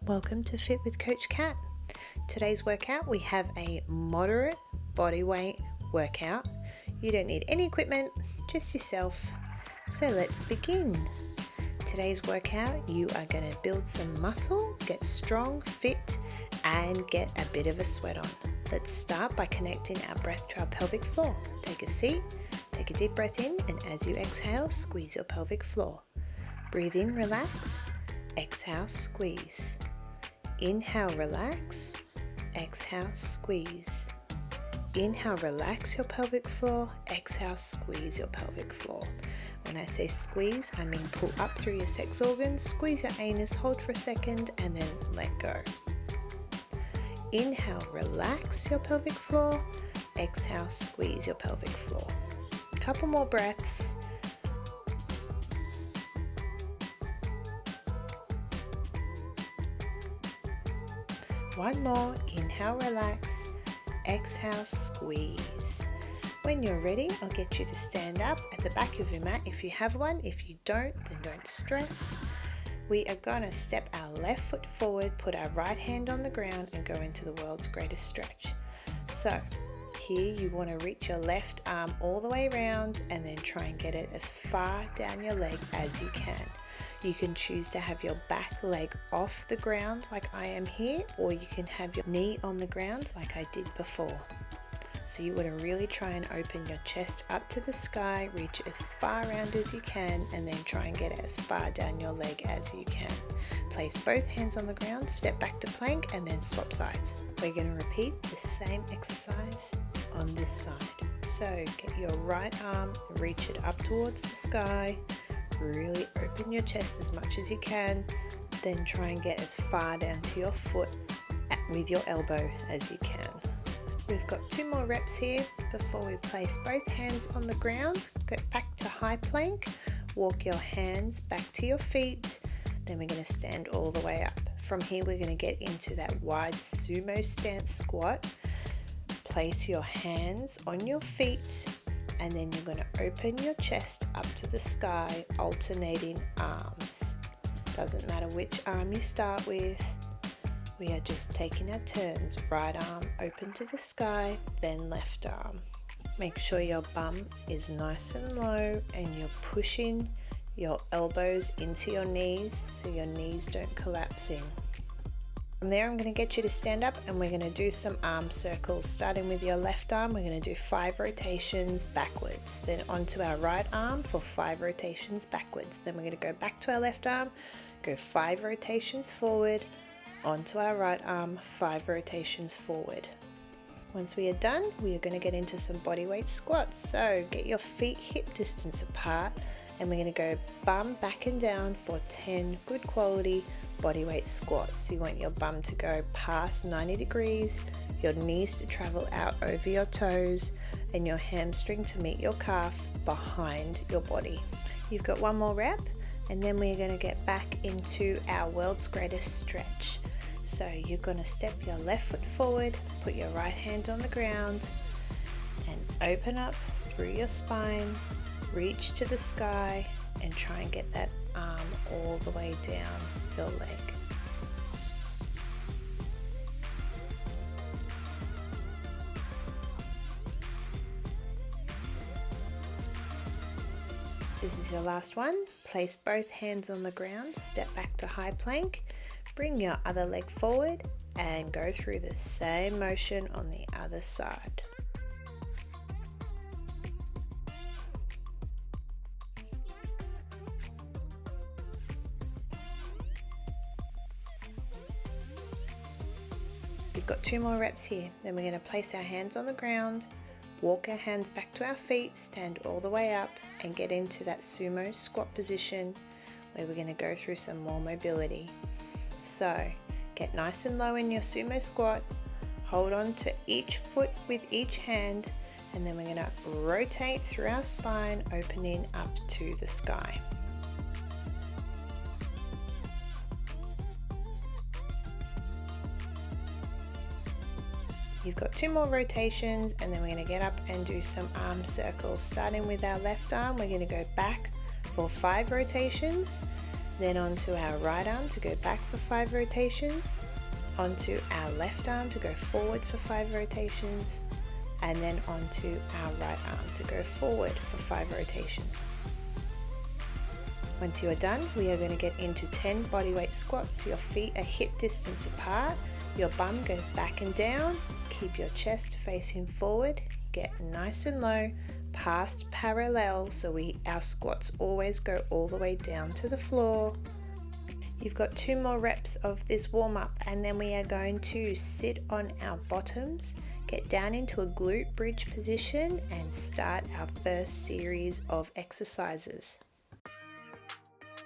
Welcome to Fit with Coach Kat. Today's workout, we have a moderate body weight workout. You don't need any equipment, just yourself. So let's begin. Today's workout, you are going to build some muscle, get strong, fit, and get a bit of a sweat on. Let's start by connecting our breath to our pelvic floor. Take a seat, take a deep breath in, and as you exhale, squeeze your pelvic floor. Breathe in, relax. Exhale, squeeze. Inhale, relax. Exhale, squeeze. Inhale, relax your pelvic floor. Exhale, squeeze your pelvic floor. When I say squeeze, I mean pull up through your sex organs, squeeze your anus, hold for a second, and then let go. Inhale, relax your pelvic floor. Exhale, squeeze your pelvic floor. A couple more breaths. One more. Inhale, relax. Exhale, squeeze. When you're ready, I'll get you to stand up at the back of your mat if you have one. If you don't, then don't stress. We are going to step our left foot forward, put our right hand on the ground, and go into the world's greatest stretch. So here you want to reach your left arm all the way around and then try and get it as far down your leg as you can. You can choose to have your back leg off the ground like I am here, or you can have your knee on the ground like I did before. So you want to really try and open your chest up to the sky, reach as far around as you can, and then try and get it as far down your leg as you can. Place both hands on the ground, step back to plank, and then swap sides. We're going to repeat the same exercise on this side. So get your right arm, reach it up towards the sky, really open your chest as much as you can, then try and get as far down to your foot with your elbow as you can. We've got 2 more reps here before we place both hands on the ground. Go back to high plank, walk your hands back to your feet, then we're going to stand all the way up. From here we're going to get into that wide sumo stance squat. Place your hands on your feet, and then you're going to open your chest up to the sky, alternating arms. Doesn't matter which arm you start with. We are just taking our turns. Right arm open to the sky, then left arm. Make sure your bum is nice and low and you're pushing your elbows into your knees so your knees don't collapse in. From there, I'm going to get you to stand up and we're going to do some arm circles. Starting with your left arm, we're going to do 5 rotations backwards. Then onto our right arm for 5 rotations backwards. Then we're going to go back to our left arm, go 5 rotations forward, onto our right arm, 5 rotations forward. Once we are done, we are going to get into some bodyweight squats. So get your feet hip distance apart and we're going to go bum back and down for 10 good quality bodyweight squats. You want your bum to go past 90 degrees, your knees to travel out over your toes, and your hamstring to meet your calf behind your body. You've got 1 more rep, and then we're going to get back into our world's greatest stretch. So you're going to step your left foot forward, put your right hand on the ground, and open up through your spine, reach to the sky, and try and get that arm all the way down your leg. This is your last one. Place both hands on the ground, step back to high plank, bring your other leg forward and go through the same motion on the other side. We've got 2 more reps here. Then we're going to place our hands on the ground, walk our hands back to our feet, stand all the way up and get into that sumo squat position where we're going to go through some more mobility. So get nice and low in your sumo squat, hold on to each foot with each hand, and then we're going to rotate through our spine, opening up to the sky. You've got 2 more rotations and then we're going to get up and do some arm circles. Starting with our left arm, we're going to go back for 5 rotations. then onto our right arm to go back for 5 rotations, onto our left arm to go forward for 5 rotations, and then onto our right arm to go forward for 5 rotations. Once you are done, we are going to get into 10 bodyweight squats. Your feet are hip distance apart, your bum goes back and down, keep your chest facing forward, get nice and low, past parallel, so our squats always go all the way down to the floor. You've got 2 more reps of this warm-up, and then we are going to sit on our bottoms, get down into a glute bridge position, and start our first series of exercises.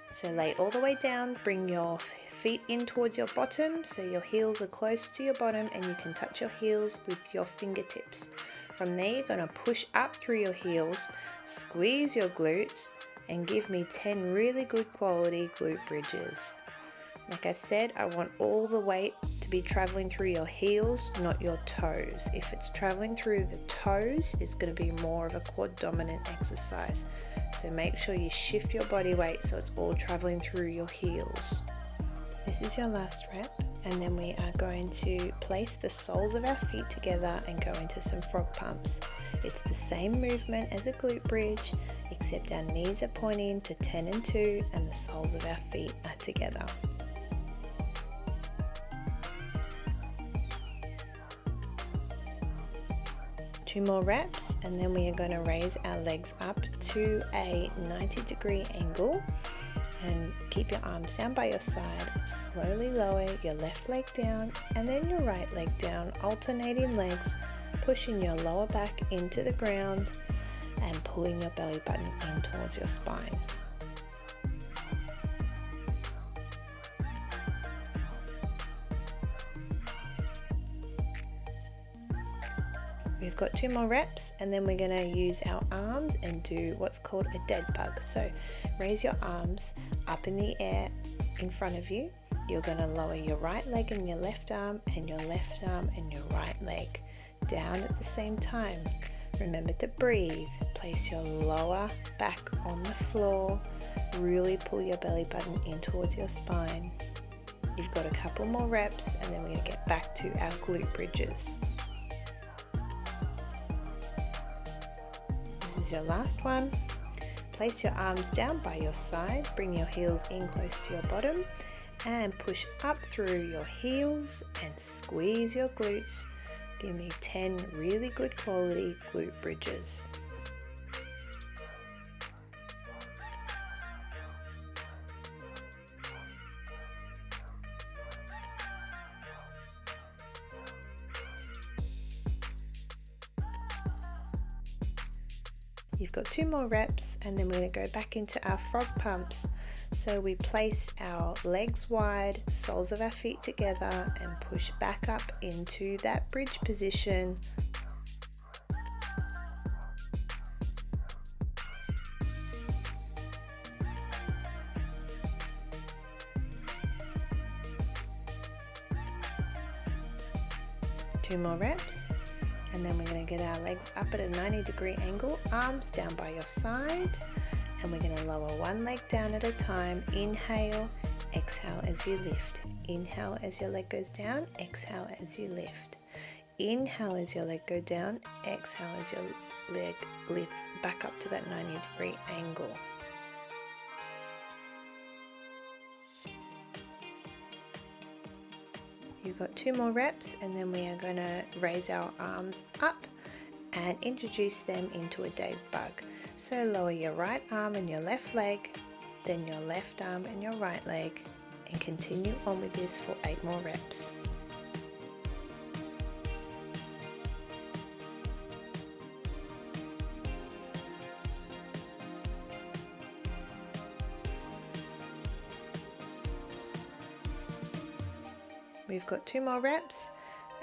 So lay all the way down, bring your feet in towards your bottom so your heels are close to your bottom and you can touch your heels with your fingertips. From there, you're going to push up through your heels, squeeze your glutes, and give me 10 really good quality glute bridges. Like I said, I want all the weight to be traveling through your heels, not your toes. If it's traveling through the toes, it's going to be more of a quad dominant exercise. So make sure you shift your body weight so it's all traveling through your heels. This is your last rep, and then we are going to place the soles of our feet together and go into some frog pumps. It's the same movement as a glute bridge, except our knees are pointing to 10 and 2 and the soles of our feet are together. Two more reps, and then we are going to raise our legs up to a 90-degree angle and keep your arms down by your side. Slowly lower your left leg down and then your right leg down, alternating legs, pushing your lower back into the ground and pulling your belly button in towards your spine. We've got 2 more reps, and then we're going to use our arms and do what's called a dead bug. So raise your arms up in the air in front of you. You're going to lower your right leg and your left arm and your left arm and your right leg down at the same time. Remember to breathe. Place your lower back on the floor. Really pull your belly button in towards your spine. You've got a couple more reps, and then we're going to get back to our glute bridges. This is your last one. Place your arms down by your side, bring your heels in close to your bottom and push up through your heels and squeeze your glutes. Give me 10 really good quality glute bridges. You've got 2 more reps, and then we're going to go back into our frog pumps. So we place our legs wide, soles of our feet together, and push back up into that bridge position. Two more reps. And then we're going to get our legs up at a 90-degree angle, arms down by your side, and we're going to lower one leg down at a time. Inhale, exhale as you lift. Inhale as your leg goes down, exhale as you lift. Inhale as your leg goes down, exhale as your leg lifts back up to that 90-degree angle. You've got 2 more reps, and then we are going to raise our arms up and introduce them into a dead bug. So lower your right arm and your left leg, then your left arm and your right leg, and continue on with this for 8 more reps. We've got 2 more reps,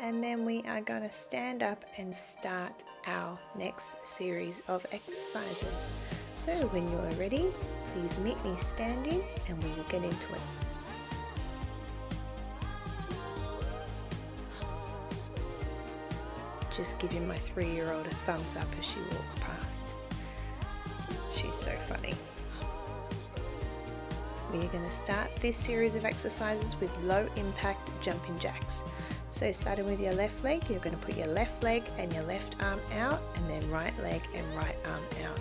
and then we are going to stand up and start our next series of exercises. So when you are ready, please meet me standing and we will get into it. Just giving my 3-year-old a thumbs up as she walks past. She's so funny. We are going to start this series of exercises with low impact jumping jacks. So starting with your left leg, you're going to put your left leg and your left arm out, and then right leg and right arm out.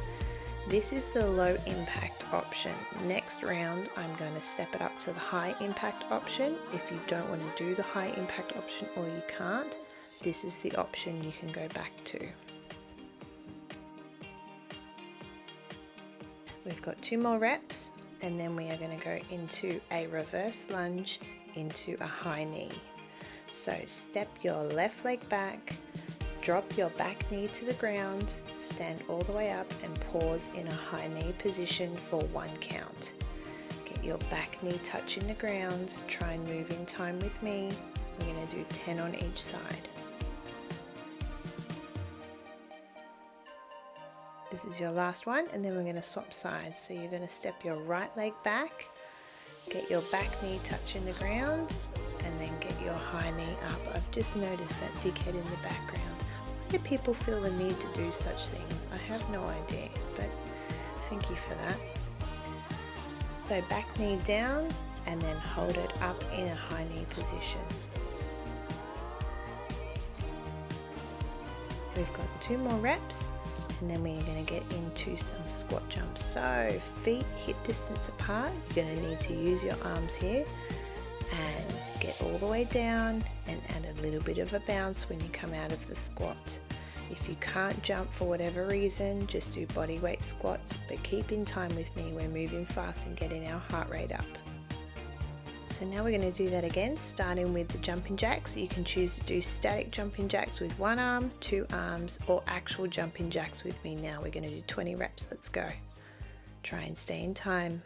This is the low impact option. Next round, I'm going to step it up to the high impact option. If you don't want to do the high impact option or you can't, this is the option you can go back to. We've got 2 more reps, and then we are going to go into a reverse lunge into a high knee. So step your left leg back, drop your back knee to the ground, stand all the way up and pause in a high knee position for 1 count. Get your back knee touching the ground, try and move in time with me. We're going to do 10 on each side. This is your last one, and then we're going to swap sides. So you're going to step your right leg back, get your back knee touching the ground, and then get your high knee up. I've just noticed that dickhead in the background. Why do people feel the need to do such things? I have no idea, but thank you for that. So back knee down, and then hold it up in a high knee position. We've got 2 more reps, and then we're going to get into some squat jumps. So feet hip distance apart, you're going to need to use your arms here and get all the way down and add a little bit of a bounce when you come out of the squat. If you can't jump for whatever reason, just do body weight squats, but keep in time with me. We're moving fast and getting our heart rate up. So now we're going to do that again, starting with the jumping jacks. You can choose to do static jumping jacks with 1 arm, 2 arms, or actual jumping jacks with me now. We're going to do 20 reps. Let's go. Try and stay in time.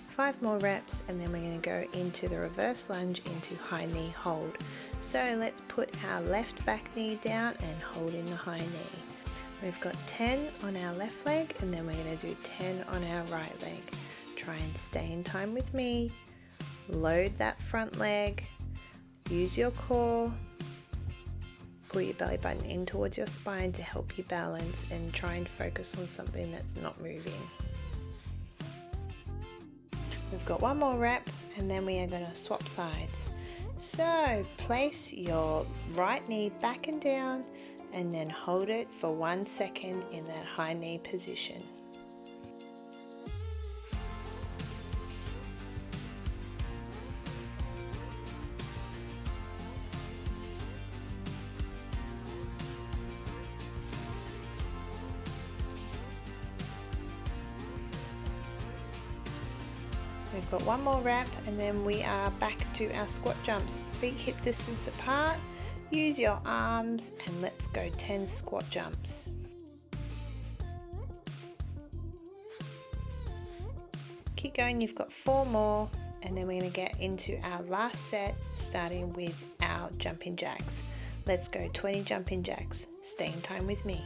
Five more reps, and then we're going to go into the reverse lunge into high knee hold. So let's put our left back knee down and hold in the high knee. We've got 10 on our left leg, and then we're going to do 10 on our right leg. Try and stay in time with me. Load that front leg. Use your core. Pull your belly button in towards your spine to help you balance, and try and focus on something that's not moving. We've got 1 more rep, and then we are going to swap sides. So place your right knee back and down, and then hold it for 1 second in that high knee position. We've got 1 more rep, and then we are back to our squat jumps. Feet hip distance apart, use your arms, and let's go 10 squat jumps. Keep going, you've got 4 more, and then we're going to get into our last set, starting with our jumping jacks. Let's go 20 jumping jacks. Stay in time with me.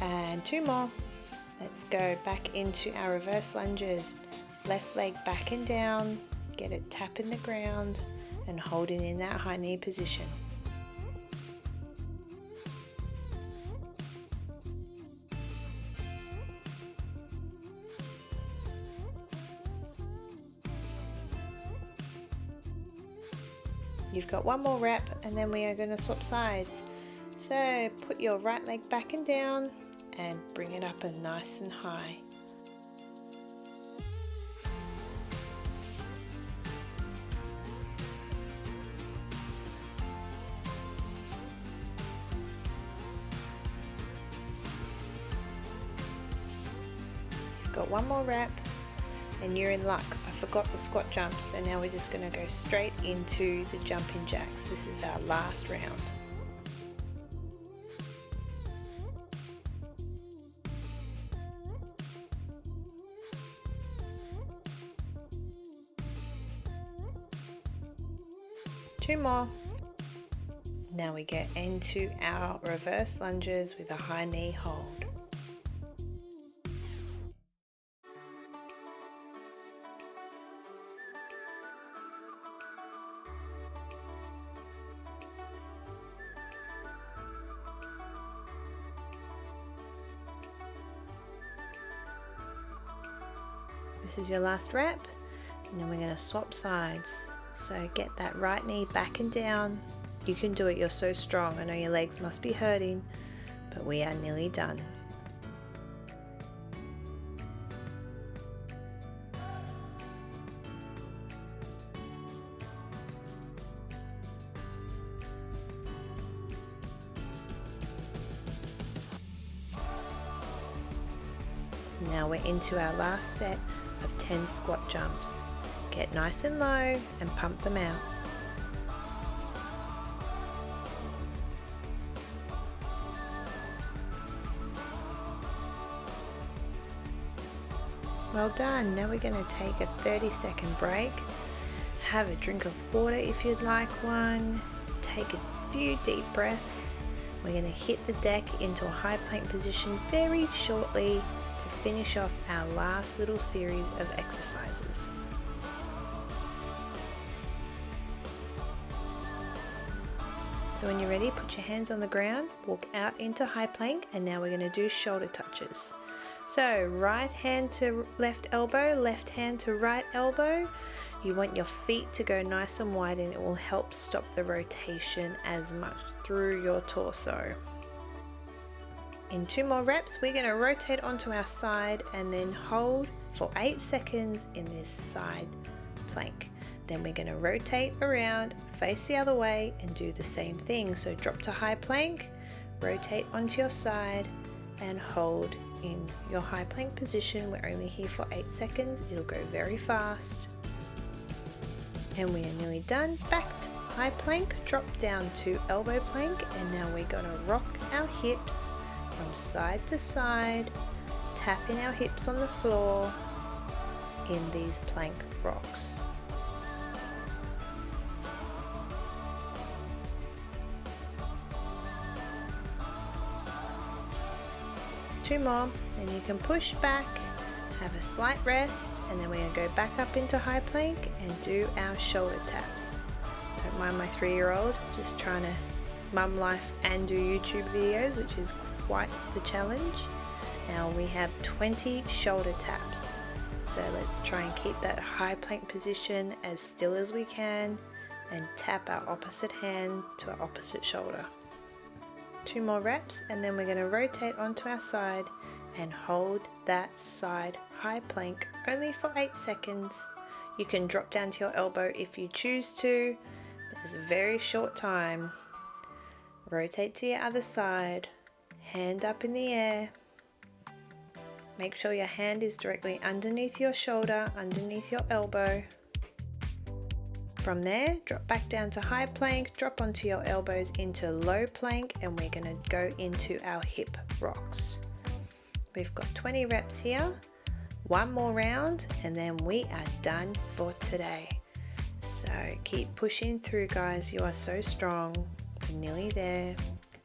And 2 more. Let's go back into our reverse lunges. Left leg back and down, get it tapping the ground and holding in that high knee position. You've got 1 more rep, and then we are going to swap sides. So put your right leg back and down and bring it up and nice and high. You've got 1 more rep, and you're in luck. I forgot the squat jumps, so now we're just going to go straight into the jumping jacks. This is our last round. 2 more. Now we get into our reverse lunges with a high knee hold. This is your last rep, and then we're going to swap sides. So get that right knee back and down. You can do it, you're so strong. I know your legs must be hurting, but we are nearly done. Now we're into our last set of 10 squat jumps. Get nice and low and pump them out. Well done. Now we're going to take a 30-second break. Have a drink of water if you'd like one. Take a few deep breaths. We're going to hit the deck into a high plank position very shortly to finish off our last little series of exercises. So when you're ready, put your hands on the ground, walk out into high plank, and now we're going to do shoulder touches. So right hand to left elbow, left hand to right elbow. You want your feet to go nice and wide, and it will help stop the rotation as much through your torso. In 2 more reps, we're going to rotate onto our side and then hold for 8 seconds in this side plank. Then we're going to rotate around, face the other way, and do the same thing. So drop to high plank, rotate onto your side, and hold in your high plank position. We're only here for 8 seconds. It'll go very fast. And we are nearly done. Back to high plank, drop down to elbow plank, and now we're going to rock our hips from side to side, tapping our hips on the floor in these plank rocks. Two more, and you can push back, have a slight rest, and then we're going to go back up into high plank and do our shoulder taps. Don't mind my 3-year-old, just trying to mum life and do YouTube videos, which is quite the challenge. Now we have 20 shoulder taps, so let's try and keep that high plank position as still as we can and tap our opposite hand to our opposite shoulder. 2 more reps, and then we're going to rotate onto our side and hold that side high plank only for 8 seconds. You can drop down to your elbow if you choose to, but it's a very short time. Rotate to your other side, hand up in the air. Make sure your hand is directly underneath your shoulder, underneath your elbow. From there, drop back down to high plank, drop onto your elbows into low plank, and we're going to go into our hip rocks. We've got 20 reps here, 1 more round, and then we are done for today. So keep pushing through, guys. You are so strong. We're nearly there.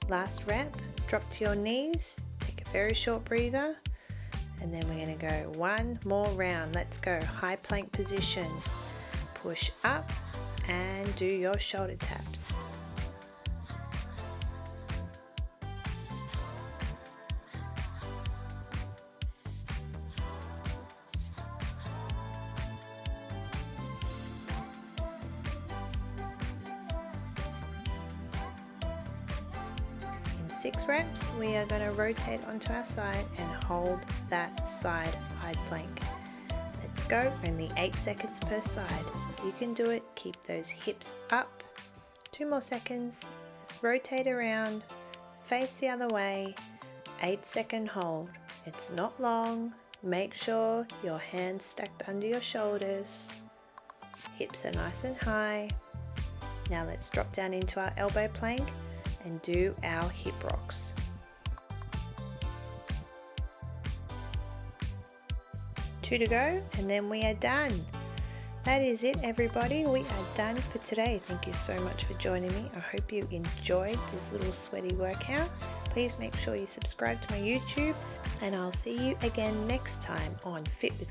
Last rep, drop to your knees, take a very short breather, and then we're going to go 1 more round. Let's go. High plank position. Push up and do your shoulder taps. In 6 reps, we are going to rotate onto our side and hold that side high plank. Let's go. Only 8 seconds per side. You can do it. Keep those hips up. 2 more seconds. Rotate around. Face the other way. 8-second hold. It's not long. Make sure your hands stacked under your shoulders. Hips are nice and high. Now let's drop down into our elbow plank and do our hip rocks. 2 to go, and then we are done. That is it, everybody. We are done for today. Thank you so much for joining me. I hope you enjoyed this little sweaty workout. Please make sure you subscribe to my YouTube, and I'll see you again next time on Fit with